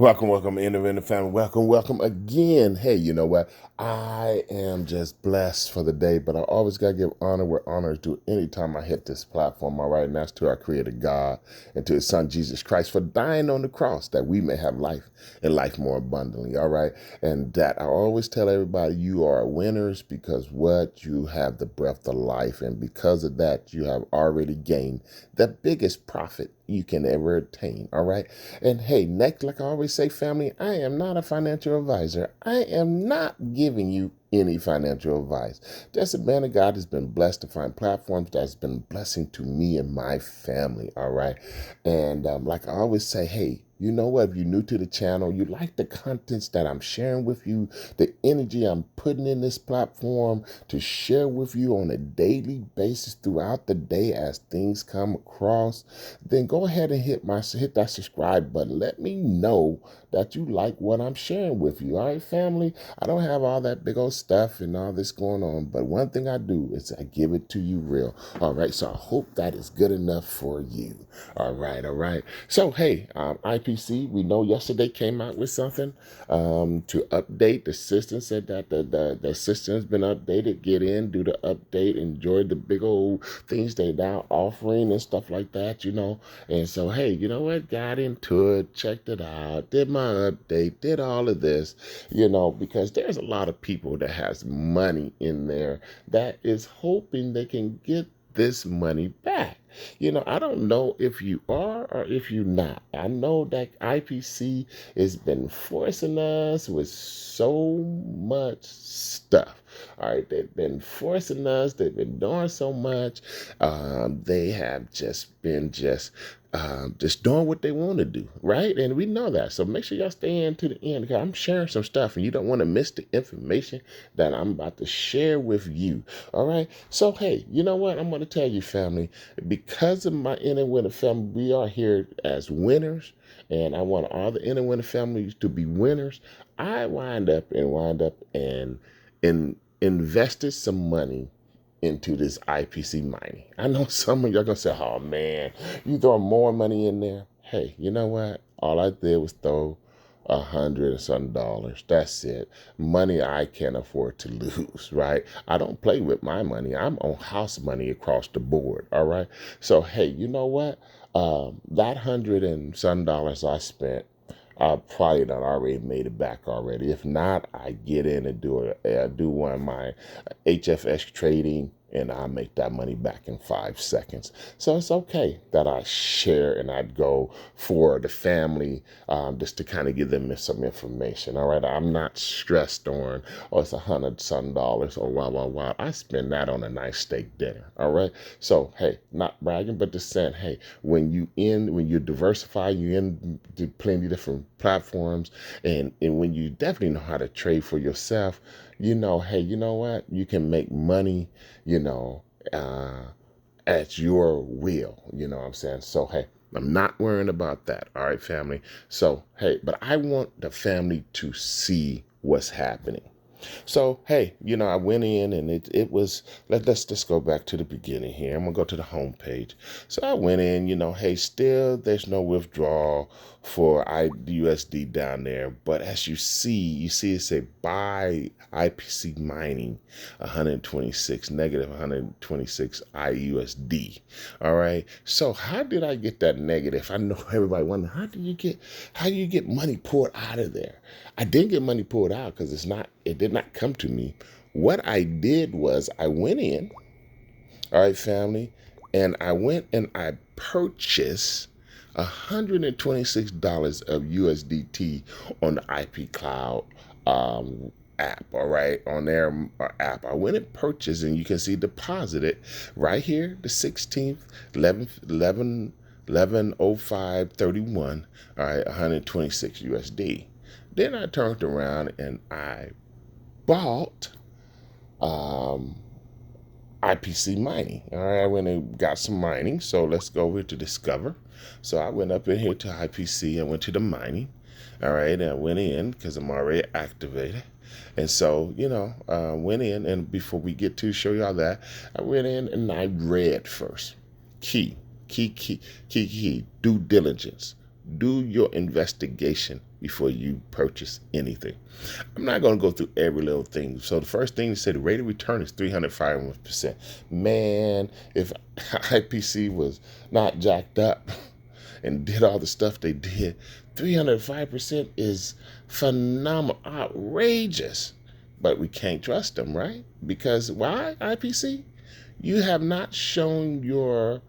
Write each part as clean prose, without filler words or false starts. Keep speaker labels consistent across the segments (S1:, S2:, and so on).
S1: Welcome, Independent family. Welcome again. Hey, you know what? I am just blessed for the day, but I always got to give honor where honor is due anytime I hit this platform. All right, and that's to our Creator God and to His Son Jesus Christ for dying on the cross that we may have life and life more abundantly. All right, and that I always tell everybody you are winners because what you have the breath of life, and because of that, you have already gained the biggest profit you can ever attain. All right. And hey, next, like I always say, family, I am not a financial advisor. I am not giving you any financial advice. Just a man of God has been blessed to find platforms that's been a blessing to me and my family. All right. And like I always say, hey, you know what? If you're new to the channel, you like the contents that I'm sharing with you, the energy I'm putting in this platform to share with you on a daily basis throughout the day as things come across, then go ahead and hit that subscribe button. Let me know that you like what I'm sharing with you. All right, family. I don't have all that big old stuff and all this going on, but one thing I do is I give it to you real. All right. So I hope that is good enough for you. All right. All right. So hey, IPC, we know yesterday came out with something to update the system. Said that the system's been updated. Get in, do the update, enjoy the big old things they now offering and stuff like that. And so, hey, you know what? Got into it, checked it out, did my update, did all of this, because there's a lot of people that has money in there that is hoping they can get this money back. I don't know if you are or if you're not. I know that IPC has been forcing us with so much stuff. All right, they've been forcing us. They've been doing so much. They have just doing what they want to do, right? And we know that. So make sure y'all stay in to the end because I'm sharing some stuff and you don't want to miss the information that I'm about to share with you. All right. So, hey, you know what? I'm going to tell you, family, because of my inner winner family, we are here as winners. And I want all the inner winner families to be winners. I wind up and invested some money into this IPC mining. I know some of y'all gonna say, oh man, you throw more money in there. Hey, you know what? All I did was throw $100 and some dollars. That's it. Money I can't afford to lose, right? I don't play with my money. I'm on house money across the board. All right. So hey, you know what? That $100 and some dollars I spent, I probably done already made it back already. If not, I get in and do one of my HFS trading, and I make that money back in 5 seconds. So it's okay that I share and I'd go for the family, just to kind of give them some information. All right, I'm not stressed on, oh, it's $100 some dollars or wow. I spend that on a nice steak dinner. All right, so hey, not bragging, but just saying, hey, when you diversify, you in plenty different platforms, and when you definitely know how to trade for yourself, hey, you know what? You can make money, uh, at your will. You know what I'm saying? So, hey, I'm not worrying about that. All right, family. So, hey, but I want the family to see what's happening. So, hey, I went in and it was, let's just go back to the beginning here. I'm going to go to the home page. So I went in, hey, still there's no withdrawal for USD down there. But as you see it say buy IPC mining 126, negative 126 IUSD. All right. So how did I get that negative? I know everybody wondering, how do you get money poured out of there? I didn't get money pulled out because it did not come to me. What I did was I went in, all right, family, and I went and I purchased $126 of USDT on the IP Cloud app, all right, on their app. I went and purchased, and you can see deposited right here, the 16th, 11/05/31, all right, 126 USD. Then I turned around and I bought um, IPC mining. All right, I went and got some mining. So let's go over to Discover. So I went up in here to IPC. I went to the mining. All right, and I went in because I'm already activated. And so, went in, and before we get to show y'all that, I went in and I read first. Key, due diligence. Do your investigation before you purchase anything. I'm not going to go through every little thing. So the first thing you said, the rate of return is 305%. Man, if IPC was not jacked up and did all the stuff they did, 305% is phenomenal, outrageous. But we can't trust them, right? Because why, IPC? You have not shown your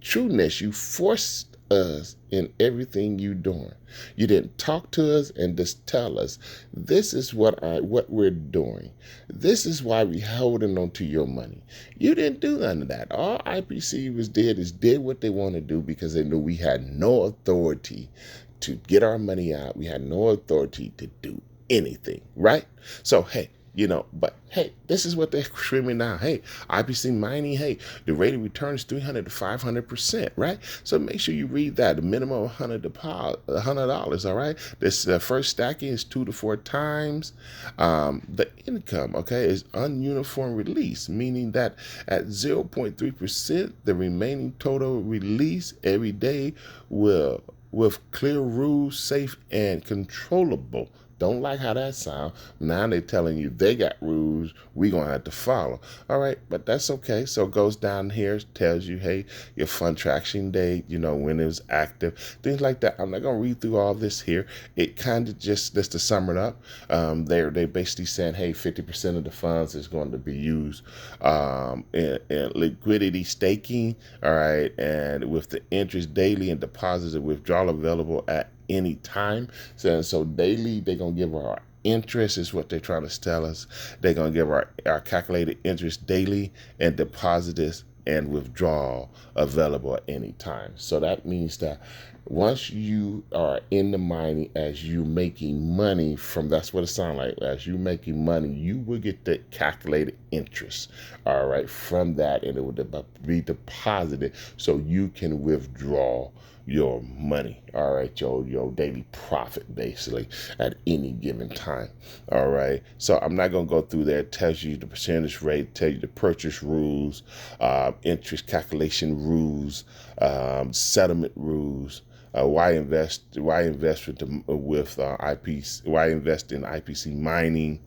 S1: trueness. You forced us in everything you doing. You didn't talk to us and just tell us this is what we're doing. This is why we holding on to your money. You didn't do none of that. All IPC was did what they want to do because they knew we had no authority to get our money out. We had no authority to do anything, right? So hey, but hey, this is what they're screaming now. Hey, IPC mining, hey, the rate of return is 300 to 500%, right? So make sure you read that. The minimum $100, all right? This first stacking is 2 to 4 times. The income, okay, is ununiform release, meaning that at 0.3%, the remaining total release every day will with clear rules, safe and controllable. Don't like how that sounds. Now they're telling you they got rules we gonna have to follow. All right, but that's okay. So it goes down here, tells you, hey, your fund traction date, when it was active, things like that. I'm not gonna read through all this here. It kind of just to sum it up. They basically saying, hey, 50% of the funds is going to be used in liquidity staking. All right, and with the interest daily and deposits and withdrawal available at any time. So daily, they're going to give our interest is what they're trying to tell us. They're going to give our calculated interest daily and deposits and withdrawal available at any time. So that means that once you are in the mining, as you making money from, that's what it sounds like, as you making money, you will get the calculated interest, all right, from that, and it will be deposited so you can withdraw your money, all right, your daily profit basically at any given time. All right, so I'm not going to go through there. It tells you the percentage rate, tell you the purchase rules, interest calculation rules, settlement rules. Why invest with IPC? Why invest in IPC mining?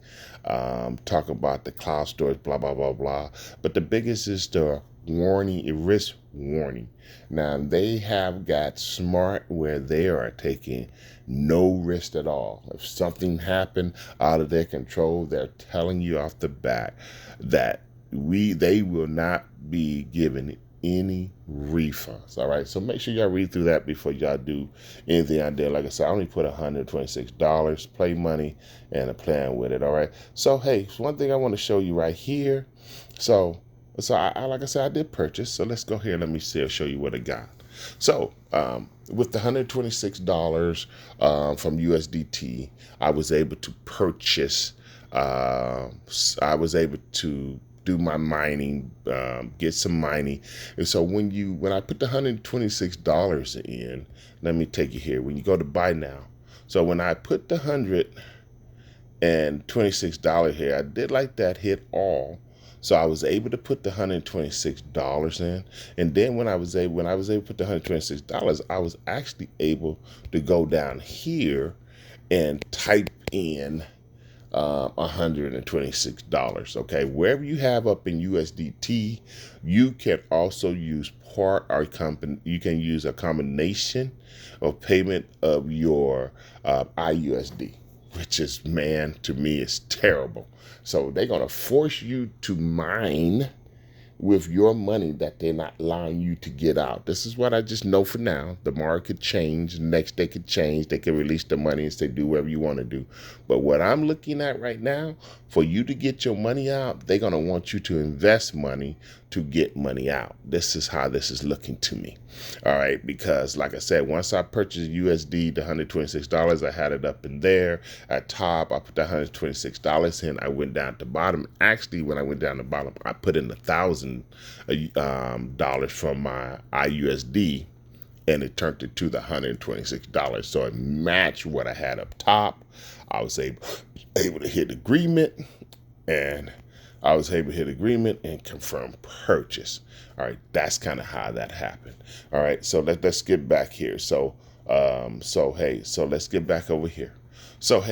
S1: Talk about the cloud storage, blah blah blah blah. But the biggest is the risk warning. Now they have got smart where they are taking no risk at all. If something happened out of their control, they're telling you off the bat that they will not be given any refunds. All right, so make sure y'all read through that before y'all do anything out there. Like I said, I only put $126 play money and a plan with it. All right, so hey, one thing I want to show you right here. So I like I said, I did purchase. So let's go here. Let me see. I'll show you what I got. So with the $126 from USDT, I was able to purchase. I was able to do my mining, get some mining. And so when I put the $126 in, let me take you here. When you go to buy now, so when I put the $126 here, I did like that, hit all. So I was able to put the $126 in, and then when I was able to put the $126, I was actually able to go down here and type in $126. Okay, wherever you have up in USDT, you can also use you can use a combination of payment of your IUSD, which is, man, to me is terrible. So they're gonna force you to mine with your money that they're not allowing you to get out. This is what I just know for now. The market could change. Next, they could change. They could release the money and say, do whatever you want to do. But what I'm looking at right now, for you to get your money out, they're going to want you to invest money to get money out. This is how this is looking to me. All right, because like I said, once I purchased USD, the $126, I had it up in there at top. I put the $126 in. I went down to the bottom. Actually, when I went down to the bottom, I put in $1,000 from my IUSD, and it turned it to the $126. So it matched what I had up top. I was able to hit agreement, and confirm purchase. All right, that's kind of how that happened. All right, so let's get back here. So So let's get back over here. So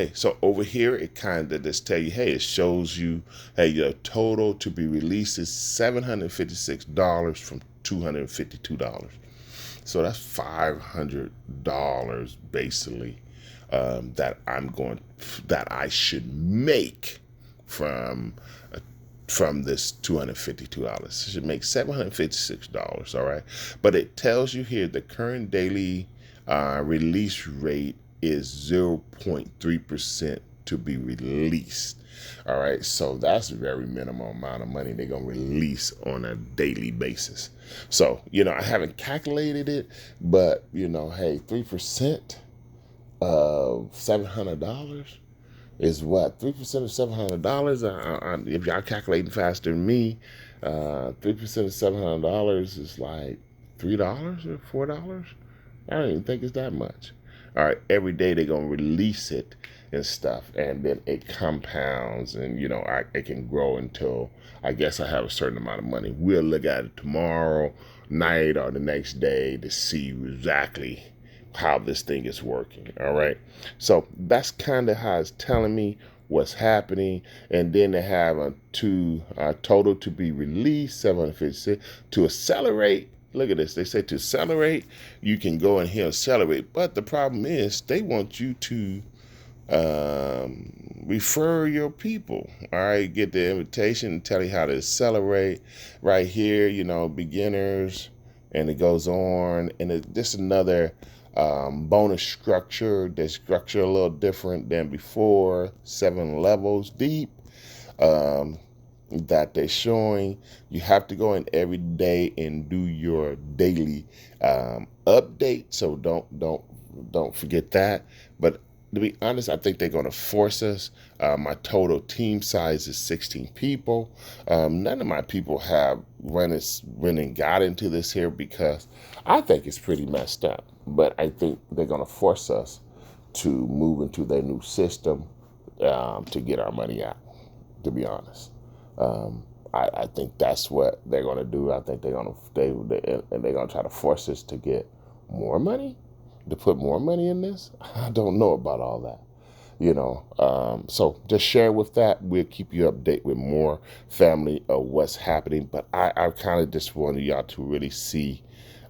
S1: over here, it kind of just tell you, hey, it shows you, hey, your total to be released is $756 from $252. So that's $500 basically, that that I should make from from this $252. It should make $756. All right. But it tells you here the current daily release rate is 0.3% to be released. All right. So that's a very minimal amount of money they're going to release on a daily basis. So, I haven't calculated it, but, hey, 3% of $700 is what? 3% of $700. If y'all calculating faster than me, 3% of $700 is like $3 or $4. I don't even think it's that much. All right, every day they're gonna release it and stuff, and then it compounds, and it can grow until I guess I have a certain amount of money. We'll look at it tomorrow night or the next day to see exactly how this thing is working. All right. So that's kind of how it's telling me what's happening. And then they have a total to be released, 756. To accelerate, look at this. They say to accelerate, you can go in here and accelerate. But the problem is they want you to refer your people. All right. Get the invitation, tell you how to accelerate right here, beginners. And it goes on. And it's just another bonus structure. The structure a little different than before. 7 levels deep that they're showing. You have to go in every day and do your daily update. So don't forget that. But to be honest, I think they're going to force us. My total team size is 16 people. None of my people have went and got into this here because I think it's pretty messed up. But I think they're going to force us to move into their new system to get our money out, to be honest. I think that's what they're going to do. I think they're going to try to force us to get more money, to put more money in this. I don't know about all that, so just share with that. We'll keep you updated with more family of what's happening. But I kind of just wanted y'all to really see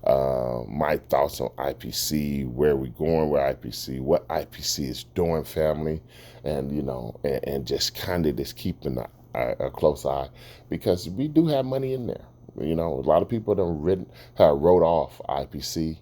S1: my thoughts on IPC, where we're going with IPC, what IPC is doing, family, and and just kind of just keeping a close eye, because we do have money in there. A lot of people have wrote off IPC.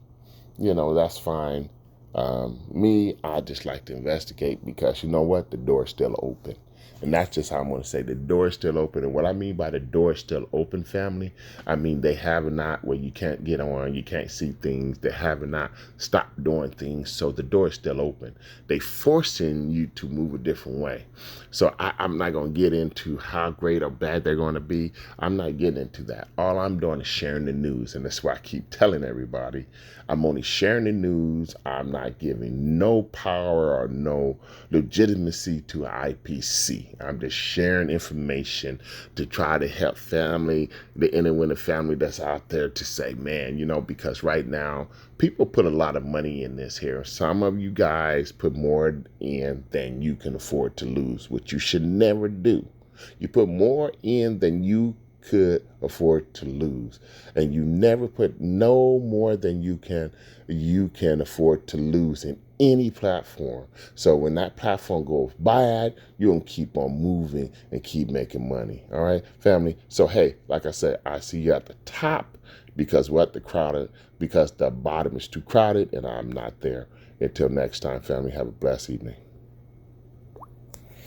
S1: That's fine. I just like to investigate, because you know what? The door's still open. And that's just how I'm going to say the door is still open. And what I mean by the door is still open, family, I mean they have not, where you can't get on, you can't see things. They have not stopped doing things. So the door is still open. They forcing you to move a different way. So I'm not going to get into how great or bad they're going to be. I'm not getting into that. All I'm doing is sharing the news. And that's why I keep telling everybody, I'm only sharing the news. I'm not giving no power or no legitimacy to IPC. I'm just sharing information to try to help family, the inner family that's out there, to say, man, because right now people put a lot of money in this here. Some of you guys put more in than you can afford to lose, which you should never do. You put more in than you could afford to lose, and you never put no more than you can afford to lose in any platform. So when that platform goes bad, you're gonna keep on moving and keep making money. All right, family. So hey, like I said, I see you at the top because we're at because the bottom is too crowded, and I'm not there. Until next time, family, have a blessed evening.